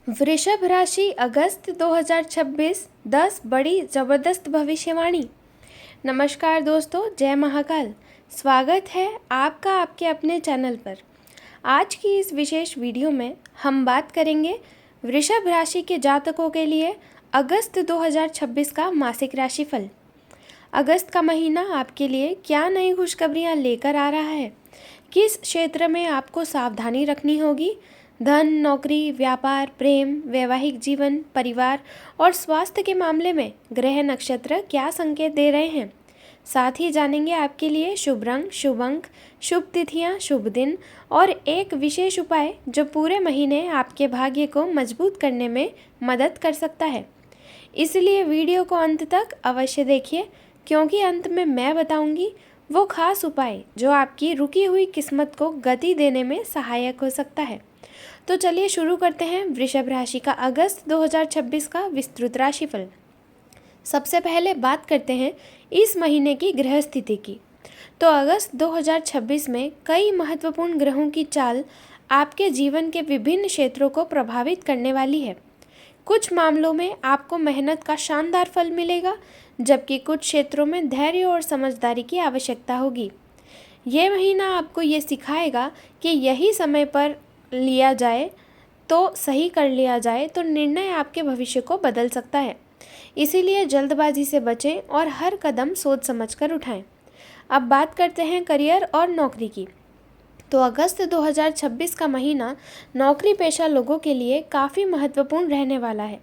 वृषभ राशि अगस्त 2026 10 बड़ी ज़बरदस्त भविष्यवाणी। नमस्कार दोस्तों, जय महाकाल। स्वागत है आपका आपके अपने चैनल पर। आज की इस विशेष वीडियो में हम बात करेंगे वृषभ राशि के जातकों के लिए अगस्त 2026 का मासिक राशिफल। अगस्त का महीना आपके लिए क्या नई खुशखबरियाँ लेकर आ रहा है, किस क्षेत्र में आपको सावधानी रखनी होगी, धन, नौकरी, व्यापार, प्रेम, वैवाहिक जीवन, परिवार और स्वास्थ्य के मामले में ग्रह नक्षत्र क्या संकेत दे रहे हैं। साथ ही जानेंगे आपके लिए शुभ रंग, शुभ अंक, शुभ तिथियां, शुभ दिन और एक विशेष उपाय जो पूरे महीने आपके भाग्य को मजबूत करने में मदद कर सकता है। इसलिए वीडियो को अंत तक अवश्य देखिए, क्योंकि अंत में मैं बताऊंगी वो खास उपाय जो आपकी रुकी हुई किस्मत को गति देने में सहायक हो सकता है। तो चलिए शुरू करते हैं वृषभ राशि का अगस्त 2026 का विस्तृत राशिफल। सबसे पहले बात करते हैं इस महीने की ग्रह स्थिति की। तो अगस्त 2026 में कई महत्वपूर्ण ग्रहों की चाल आपके जीवन के विभिन्न क्षेत्रों को प्रभावित करने वाली है। कुछ मामलों में आपको मेहनत का शानदार फल मिलेगा, जबकि कुछ क्षेत्रों में धैर्य और समझदारी की आवश्यकता होगी। ये महीना आपको ये सिखाएगा कि यही समय पर लिया जाए तो सही कर लिया जाए तो निर्णय आपके भविष्य को बदल सकता है। इसीलिए जल्दबाजी से बचें और हर कदम सोच समझकर उठाएं। अब बात करते हैं करियर और नौकरी की। तो अगस्त 2026 का महीना नौकरी पेशा लोगों के लिए काफ़ी महत्वपूर्ण रहने वाला है।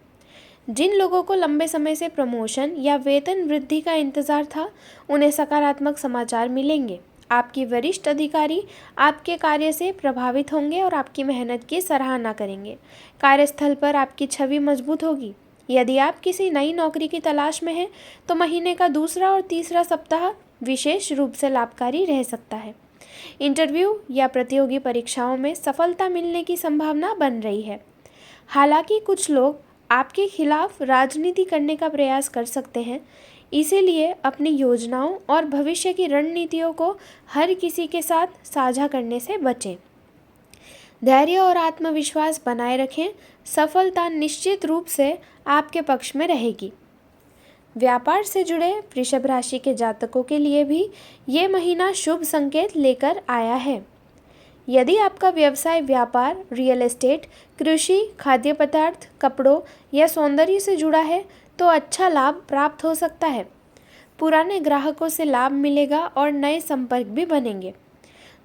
जिन लोगों को लंबे समय से प्रमोशन या वेतन वृद्धि का इंतज़ार था, उन्हें सकारात्मक समाचार मिलेंगे। आपकी वरिष्ठ अधिकारी आपके कार्य से प्रभावित होंगे और आपकी मेहनत की सराहना करेंगे। कार्यस्थल पर आपकी छवि मजबूत होगी। यदि आप किसी नई नौकरी की तलाश में हैं, तो महीने का दूसरा और तीसरा सप्ताह विशेष रूप से लाभकारी रह सकता है। इंटरव्यू या प्रतियोगी परीक्षाओं में सफलता मिलने की संभावना बन रही है। हालांकि कुछ लोग आपके खिलाफ राजनीति करने का प्रयास कर सकते हैं, इसीलिए अपनी योजनाओं और भविष्य की रणनीतियों को हर किसी के साथ साझा करने से बचें। धैर्य और आत्मविश्वास बनाए रखें, सफलता निश्चित रूप से आपके पक्ष में रहेगी। व्यापार से जुड़े वृषभ राशि के जातकों के लिए भी ये महीना शुभ संकेत लेकर आया है। यदि आपका व्यवसाय व्यापार, रियल एस्टेट, कृषि, खाद्य पदार्थ, कपड़ों या सौंदर्य से जुड़ा है तो अच्छा लाभ प्राप्त हो सकता है। पुराने ग्राहकों से लाभ मिलेगा और नए संपर्क भी बनेंगे।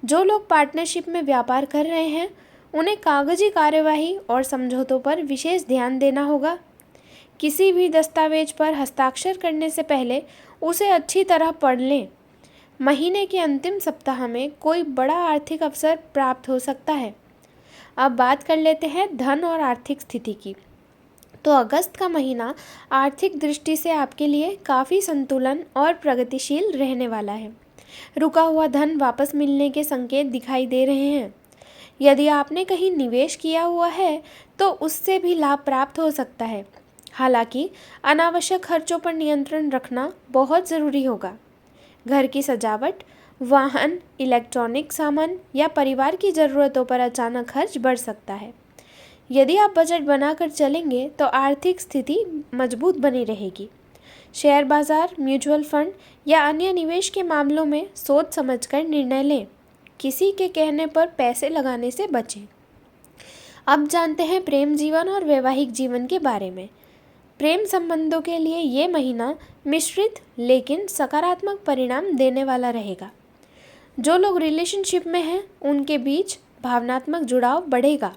जो लोग पार्टनरशिप में व्यापार कर रहे हैं, उन्हें कागजी कार्यवाही और समझौतों पर विशेष ध्यान देना होगा। किसी भी दस्तावेज पर हस्ताक्षर करने से पहले उसे अच्छी तरह पढ़ लें। महीने के अंतिम सप्ताह में कोई बड़ा आर्थिक अवसर प्राप्त हो सकता है। अब बात कर लेते हैं धन और आर्थिक स्थिति की। तो अगस्त का महीना आर्थिक दृष्टि से आपके लिए काफ़ी संतुलन और प्रगतिशील रहने वाला है। रुका हुआ धन वापस मिलने के संकेत दिखाई दे रहे हैं। यदि आपने कहीं निवेश किया हुआ है तो उससे भी लाभ प्राप्त हो सकता है। हालांकि अनावश्यक खर्चों पर नियंत्रण रखना बहुत ज़रूरी होगा। घर की सजावट, वाहन, इलेक्ट्रॉनिक सामान या परिवार की ज़रूरतों पर अचानक खर्च बढ़ सकता है। यदि आप बजट बनाकर चलेंगे तो आर्थिक स्थिति मजबूत बनी रहेगी। शेयर बाजार, म्यूचुअल फंड या अन्य निवेश के मामलों में सोच समझकर निर्णय लें। किसी के कहने पर पैसे लगाने से बचें। अब जानते हैं प्रेम जीवन और वैवाहिक जीवन के बारे में। प्रेम संबंधों के लिए ये महीना मिश्रित लेकिन सकारात्मक परिणाम देने वाला रहेगा। जो लोग रिलेशनशिप में हैं, उनके बीच भावनात्मक जुड़ाव बढ़ेगा।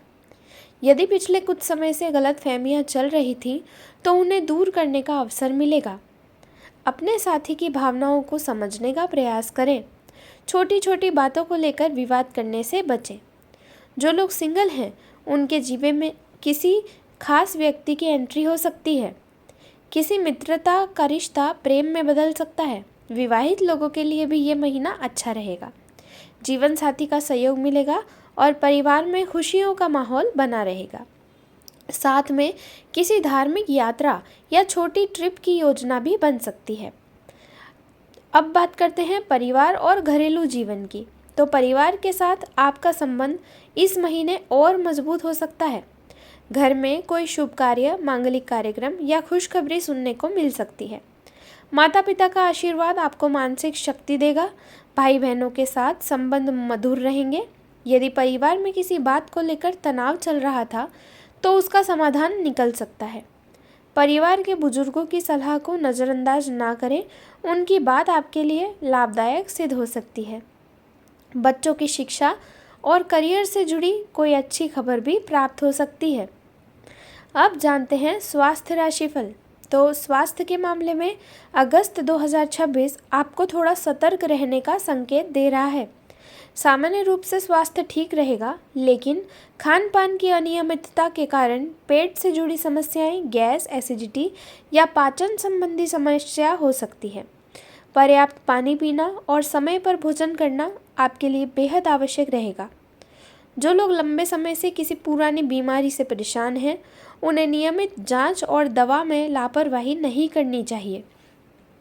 यदि पिछले कुछ समय से गलतफहमियां चल रही थीं, तो उन्हें दूर करने का अवसर मिलेगा। अपने साथी की भावनाओं को समझने का प्रयास करें। छोटी छोटी बातों को लेकर विवाद करने से बचें। जो लोग सिंगल हैं, उनके जीवन में किसी खास व्यक्ति की एंट्री हो सकती है। किसी मित्रता का रिश्ता प्रेम में बदल सकता है। विवाहित लोगों के लिए भी ये महीना अच्छा रहेगा। जीवन साथी का सहयोग मिलेगा और परिवार में खुशियों का माहौल बना रहेगा। साथ में किसी धार्मिक यात्रा या छोटी ट्रिप की योजना भी बन सकती है। अब बात करते हैं परिवार और घरेलू जीवन की। तो परिवार के साथ आपका संबंध इस महीने और मजबूत हो सकता है। घर में कोई शुभ कार्य, मांगलिक कार्यक्रम या खुशखबरी सुनने को मिल सकती है। माता पिता का आशीर्वाद आपको मानसिक शक्ति देगा। भाई बहनों के साथ संबंध मधुर रहेंगे। यदि परिवार में किसी बात को लेकर तनाव चल रहा था तो उसका समाधान निकल सकता है। परिवार के बुजुर्गों की सलाह को नज़रअंदाज ना करें, उनकी बात आपके लिए लाभदायक सिद्ध हो सकती है। बच्चों की शिक्षा और करियर से जुड़ी कोई अच्छी खबर भी प्राप्त हो सकती है। अब जानते हैं स्वास्थ्य राशिफल। तो स्वास्थ्य के मामले में अगस्त 2026 आपको थोड़ा सतर्क रहने का संकेत दे रहा है। सामान्य रूप से स्वास्थ्य ठीक रहेगा, लेकिन खान पान की अनियमितता के कारण पेट से जुड़ी समस्याएं, गैस, एसिडिटी या पाचन संबंधी समस्या हो सकती है। पर्याप्त पानी पीना और समय पर भोजन करना आपके लिए बेहद आवश्यक रहेगा। जो लोग लंबे समय से किसी पुरानी बीमारी से परेशान हैं, उन्हें नियमित जांच और दवा में लापरवाही नहीं करनी चाहिए।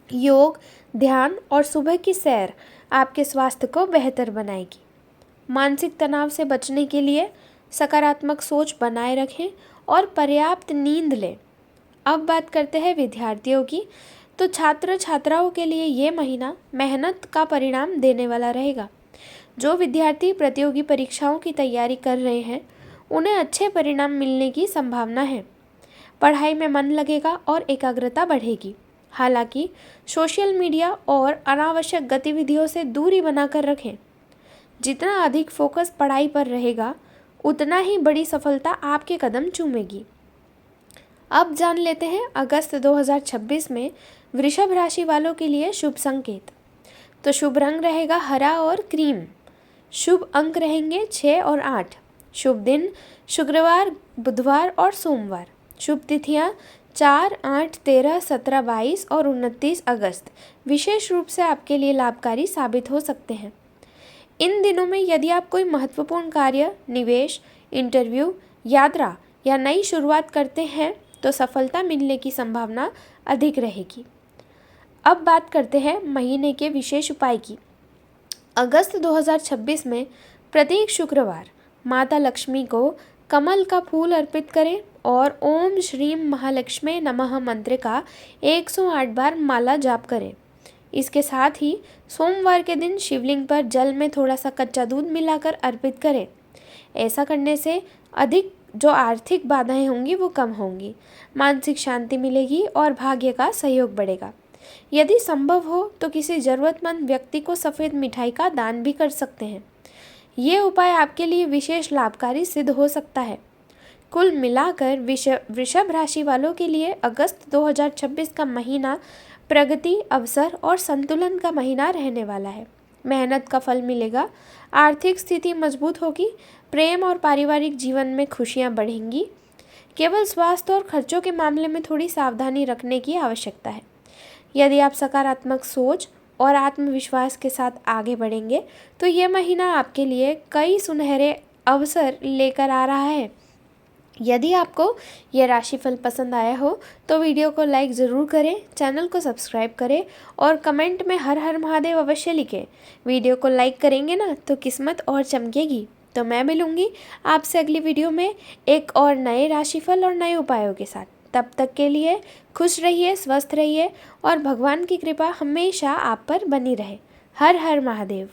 योग, ध्यान और सुबह की सैर आपके स्वास्थ्य को बेहतर बनाएगी। मानसिक तनाव से बचने के लिए सकारात्मक सोच बनाए रखें और पर्याप्त नींद लें। अब बात करते हैं विद्यार्थियों की। तो छात्र छात्राओं के लिए ये महीना मेहनत का परिणाम देने वाला रहेगा। जो विद्यार्थी प्रतियोगी परीक्षाओं की तैयारी कर रहे हैं, उन्हें अच्छे परिणाम मिलने की संभावना है। पढ़ाई में मन लगेगा और एकाग्रता बढ़ेगी। हालांकि सोशल मीडिया और अनावश्यक गतिविधियों से दूरी बनाकर रखें। जितना अधिक फोकस पढ़ाई पर रहेगा, उतना ही बड़ी सफलता आपके कदम चूमेगी। अब जान लेते हैं अगस्त 2026 में वृषभ राशि वालों के लिए शुभ संकेत। तो शुभ रंग रहेगा हरा और क्रीम। शुभ अंक रहेंगे 6 और 8। शुभ दिन शुक्रवार, बुधवार और सोमवार। शुभ तिथियां 4, 8, 13, 17, 22 और 29 अगस्त विशेष रूप से आपके लिए लाभकारी साबित हो सकते हैं। इन दिनों में यदि आप कोई महत्वपूर्ण कार्य, निवेश, इंटरव्यू, यात्रा या नई शुरुआत करते हैं तो सफलता मिलने की संभावना अधिक रहेगी। अब बात करते हैं महीने के विशेष उपाय की। अगस्त 2026 में प्रत्येक शुक्रवार माता लक्ष्मी को कमल का फूल अर्पित करें और ओम श्रीम महालक्ष्मी नमः मंत्र का 108 बार माला जाप करें। इसके साथ ही सोमवार के दिन शिवलिंग पर जल में थोड़ा सा कच्चा दूध मिलाकर अर्पित करें। ऐसा करने से अधिक जो आर्थिक बाधाएं होंगी वो कम होंगी, मानसिक शांति मिलेगी और भाग्य का सहयोग बढ़ेगा। यदि संभव हो तो किसी ज़रूरतमंद व्यक्ति को सफ़ेद मिठाई का दान भी कर सकते हैं। ये उपाय आपके लिए विशेष लाभकारी सिद्ध हो सकता है। कुल मिलाकर वृषभ राशि वालों के लिए अगस्त 2026 का महीना प्रगति, अवसर और संतुलन का महीना रहने वाला है। मेहनत का फल मिलेगा, आर्थिक स्थिति मजबूत होगी, प्रेम और पारिवारिक जीवन में खुशियां बढ़ेंगी। केवल स्वास्थ्य और खर्चों के मामले में थोड़ी सावधानी रखने की आवश्यकता है। यदि आप सकारात्मक सोच और आत्मविश्वास के साथ आगे बढ़ेंगे तो ये महीना आपके लिए कई सुनहरे अवसर लेकर आ रहा है। यदि आपको ये राशिफल पसंद आया हो तो वीडियो को लाइक ज़रूर करें, चैनल को सब्सक्राइब करें और कमेंट में हर हर महादेव अवश्य लिखें। वीडियो को लाइक करेंगे ना तो किस्मत और चमकेगी। तो मैं मिलूँगी आपसे अगली वीडियो में एक और नए राशिफल और नए उपायों के साथ। तब तक के लिए खुश रहिए, स्वस्थ रहिए और भगवान की कृपा हमेशा आप पर बनी रहे। हर हर महादेव।